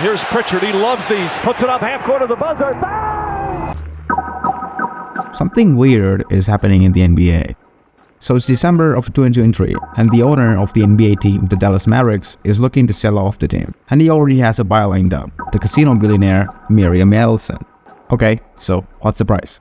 Here's Pritchard. He loves these. Puts it up half court of the buzzer. Something weird is happening in the NBA. So it's December of 2023, and the owner of the NBA team, the Dallas Mavericks, is looking to sell off the team. And he already has a buyer lined up, the casino billionaire Miriam Adelson. Okay, so what's the price?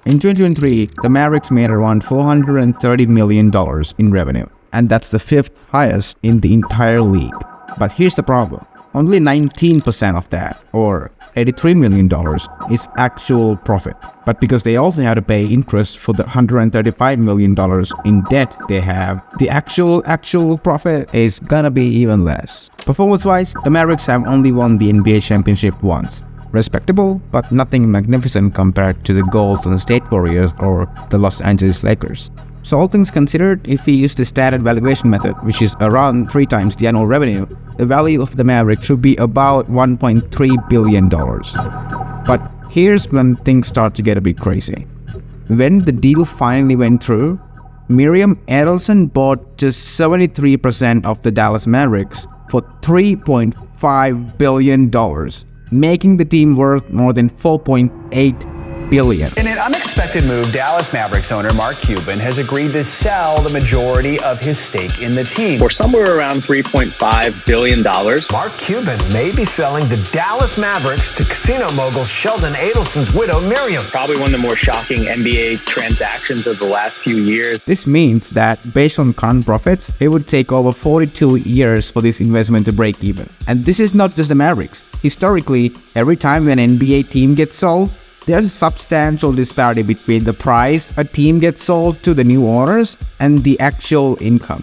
In 2023, the Mavericks made around $430 million in revenue, and that's the fifth highest in the entire league. But here's the problem. Only 19% of that, or $83 million, is actual profit. But because they also have to pay interest for the $135 million in debt they have, the actual profit is gonna be even less. Performance-wise, the Mavericks have only won the NBA championship once. Respectable, but nothing magnificent compared to the Golden State Warriors or the Los Angeles Lakers. So all things considered, if we use the standard valuation method, which is around 3 times the annual revenue, the value of the Mavericks should be about $1.3 billion. But here's when things start to get a bit crazy. When the deal finally went through, Miriam Adelson bought just 73% of the Dallas Mavericks for $3.5 billion, making the team worth more than $4.8 billion. In an unexpected move, Dallas Mavericks owner Mark Cuban has agreed to sell the majority of his stake in the team. For somewhere around $3.5 billion. Mark Cuban may be selling the Dallas Mavericks to casino mogul Sheldon Adelson's widow, Miriam. Probably one of the more shocking NBA transactions of the last few years. This means that based on current profits, it would take over 42 years for this investment to break even. And this is not just the Mavericks. Historically, every time an NBA team gets sold, there's a substantial disparity between the price a team gets sold to the new owners and the actual income.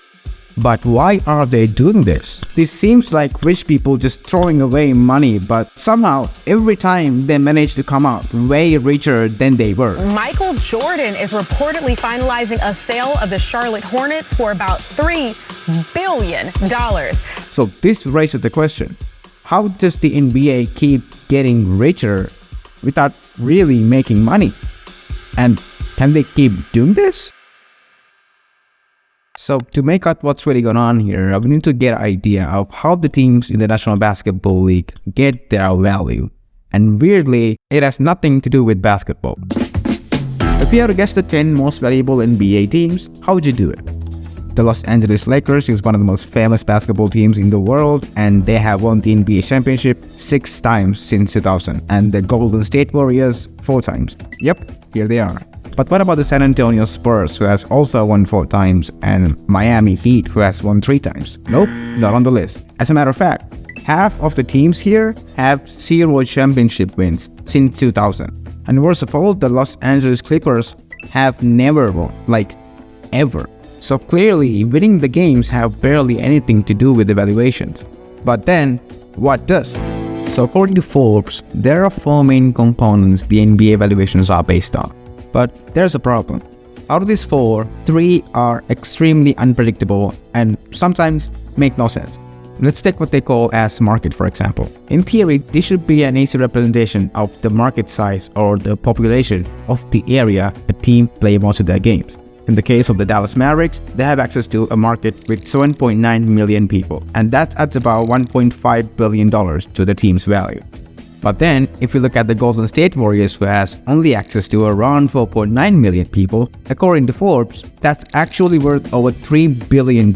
But why are they doing this? This seems like rich people just throwing away money, but somehow every time they manage to come out way richer than they were. Michael Jordan is reportedly finalizing a sale of the Charlotte Hornets for about $3 billion. So this raises the question, how does the NBA keep getting richer without really making money? And can they keep doing this? So to make out what's really going on here, we need to get an idea of how the teams in the National Basketball League get their value. And weirdly, it has nothing to do with basketball. If you had to guess the 10 most valuable NBA teams, how would you do it? The Los Angeles Lakers is one of the most famous basketball teams in the world, and they have won the NBA championship 6 times since 2000, and the Golden State Warriors 4 times. Yep, here they are. But what about the San Antonio Spurs, who has also won 4 times, and Miami Heat, who has won 3 times? Nope, not on the list. As a matter of fact, half of the teams here have 0 championship wins since 2000. And worst of all, the Los Angeles Clippers have never won, like ever. So clearly, winning the games have barely anything to do with the valuations. But then, what does? So according to Forbes, there are 4 main components the NBA valuations are based on. But there's a problem. Out of these 4, 3 are extremely unpredictable and sometimes make no sense. Let's take what they call as market, for example. In theory, this should be an easy representation of the market size or the population of the area a team play most of their games. In the case of the Dallas Mavericks, they have access to a market with 7.9 million people, and that adds about $1.5 billion to the team's value. But then, if you look at the Golden State Warriors, who has only access to around 4.9 million people, according to Forbes, that's actually worth over $3 billion.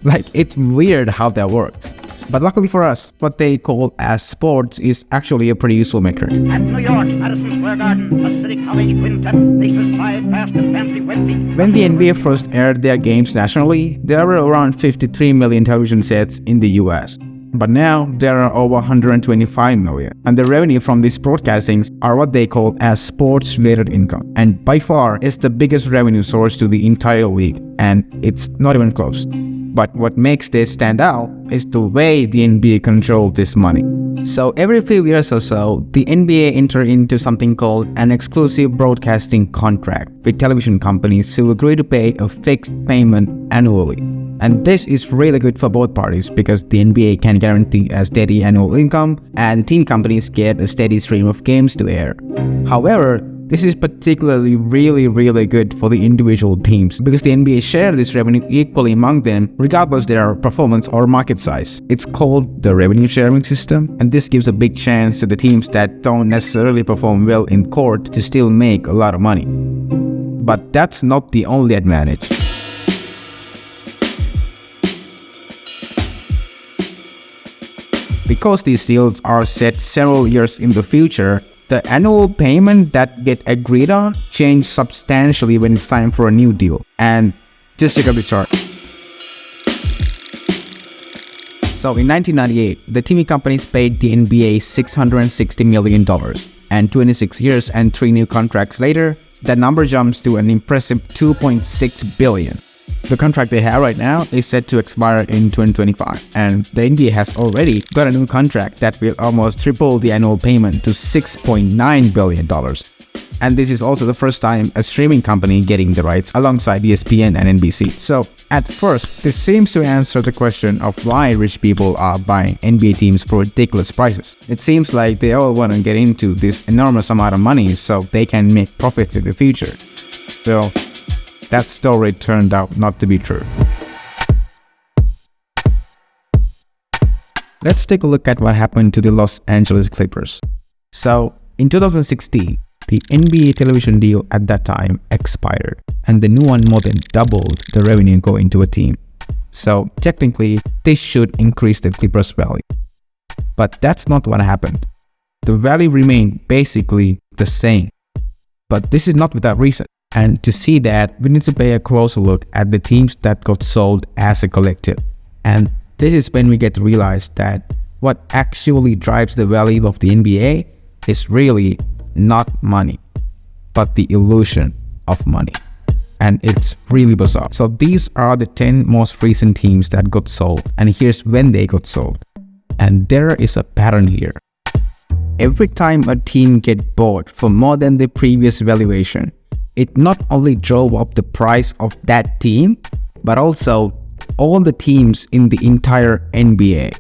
Like, it's weird how that works. But luckily for us, what they call as sports is actually a pretty useful metric. At New York's Madison Square Garden, a City College quintet, nation's 5 fast and fancy wealthy. When the NBA first aired their games nationally, there were around 53 million television sets in the US. But now, there are over 125 million. And the revenue from these broadcastings are what they call as sports-related income. And by far, it's the biggest revenue source to the entire league. And it's not even close. But what makes this stand out is the way the NBA controls this money. So every few years or so, the NBA enter into something called an exclusive broadcasting contract with television companies who agree to pay a fixed payment annually. And this is really good for both parties because the NBA can guarantee a steady annual income and TV companies get a steady stream of games to air. However, This is particularly really good for the individual teams because the NBA share this revenue equally among them regardless their performance or market size. It's called the revenue sharing system, and this gives a big chance to the teams that don't necessarily perform well in court to still make a lot of money. But that's not the only advantage. Because these deals are set several years in the future, the annual payment that get agreed on change substantially when it's time for a new deal. And just check out the chart. So in 1998, the TV companies paid the NBA $660 million. And 26 years and 3 new contracts later, that number jumps to an impressive $2.6 billion. The contract they have right now is set to expire in 2025, and the NBA has already got a new contract that will almost triple the annual payment to $6.9 billion. And this is also the first time a streaming company getting the rights alongside ESPN and NBC. So at first, this seems to answer the question of why rich people are buying NBA teams for ridiculous prices. It seems like they all want to get into this enormous amount of money so they can make profits in the future. Well, that story turned out not to be true. Let's take a look at what happened to the Los Angeles Clippers. So, in 2016, the NBA television deal at that time expired, and the new one more than doubled the revenue going to a team. So, technically, this should increase the Clippers' value. But that's not what happened. The value remained basically the same. But this is not without reason. And to see that, we need to pay a closer look at the teams that got sold as a collective. And this is when we get to realize that what actually drives the value of the NBA is really not money, but the illusion of money. And it's really bizarre. So these are the 10 most recent teams that got sold. And here's when they got sold. And there is a pattern here. Every time a team gets bought for more than the previous valuation, it not only drove up the price of that team, but also all the teams in the entire NBA.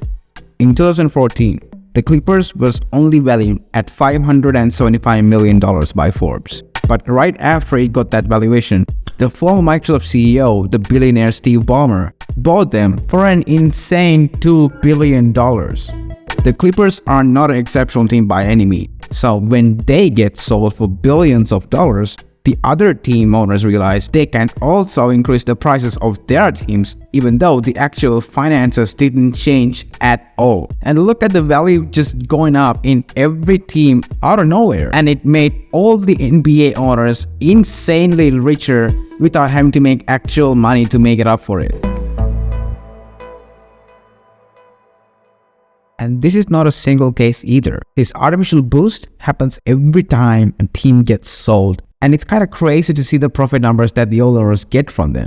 In 2014, the Clippers was only valued at $575 million by Forbes. But right after it got that valuation, the former Microsoft CEO, the billionaire Steve Ballmer, bought them for an insane $2 billion. The Clippers are not an exceptional team by any means. So when they get sold for billions of dollars, the other team owners realize they can also increase the prices of their teams even though the actual finances didn't change at all. And look at the value just going up in every team out of nowhere. And it made all the NBA owners insanely richer without having to make actual money to make it up for it. And this is not a single case either. This artificial boost happens every time a team gets sold. And it's kind of crazy to see the profit numbers that the old owners get from them.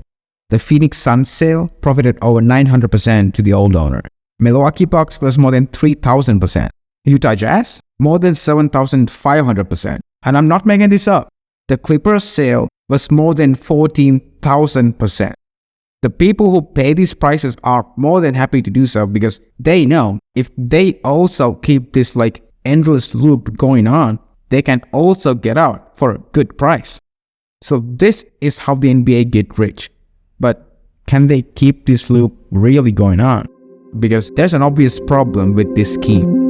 The Phoenix Suns sale profited over 900% to the old owner. Milwaukee Bucks was more than 3,000%. Utah Jazz, more than 7,500%. And I'm not making this up. The Clippers sale was more than 14,000%. The people who pay these prices are more than happy to do so because they know if they also keep this endless loop going on, they can also get out for a good price. So this is how the NBA get rich. But can they keep this loop really going on? Because there's an obvious problem with this scheme.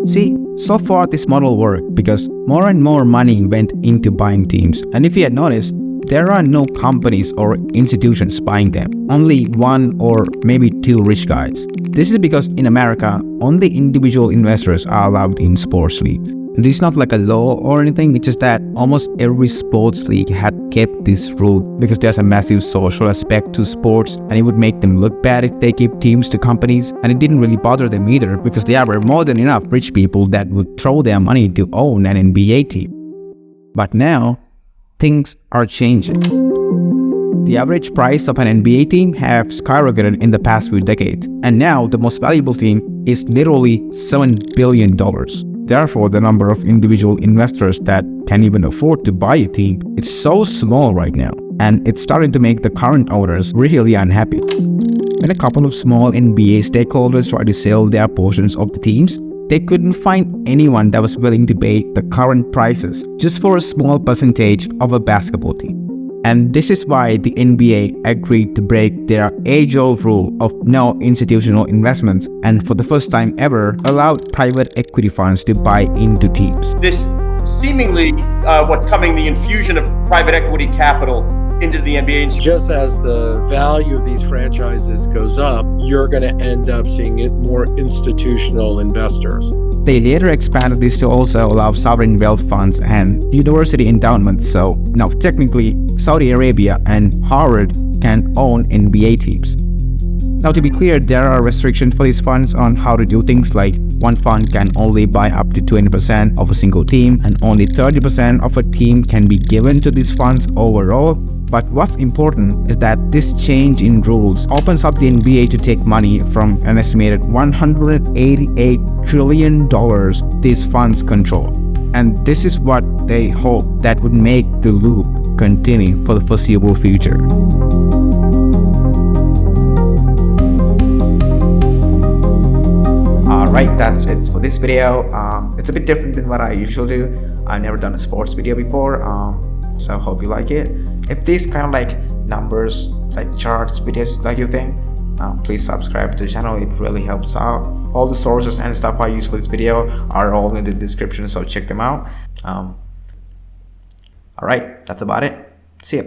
See, so far this model worked because more and more money went into buying teams. And if you had noticed, there are no companies or institutions buying them. Only one or maybe two rich guys. This is because in America, only individual investors are allowed in sports leagues. This is not like a law or anything, it's just that almost every sports league had kept this rule because there's a massive social aspect to sports and it would make them look bad if they give teams to companies, and it didn't really bother them either because there were more than enough rich people that would throw their money to own an NBA team. But now, things are changing. The average price of an NBA team have skyrocketed in the past few decades, and now the most valuable team is literally $7 billion. Therefore, the number of individual investors that can even afford to buy a team is so small right now, and it's starting to make the current owners really unhappy. When a couple of small NBA stakeholders try to sell their portions of the teams, they couldn't find anyone that was willing to pay the current prices just for a small percentage of a basketball team. And this is why the NBA agreed to break their age-old rule of no institutional investments and for the first time ever allowed private equity funds to buy into teams. This seemingly what's coming, the infusion of private equity capital into the NBA. Just as the value of these franchises goes up, you're going to end up seeing it more institutional investors. They later expanded this to also allow sovereign wealth funds and university endowments. So now technically Saudi Arabia and Harvard can own NBA teams. Now to be clear, there are restrictions for these funds on how to do things, like one fund can only buy up to 20% of a single team and only 30% of a team can be given to these funds overall. But what's important is that this change in rules opens up the NBA to take money from an estimated $188 trillion these funds control. And this is what they hope that would make the loop continue for the foreseeable future. Alright, that's it for this video. It's a bit different than what I usually do. I've never done a sports video before, so I hope you like it. If these kind of like numbers, like charts, videos like you think, please subscribe to the channel. It really helps out. All the sources and stuff I use for this video are all in the description, so check them out. Alright, that's about it. See ya.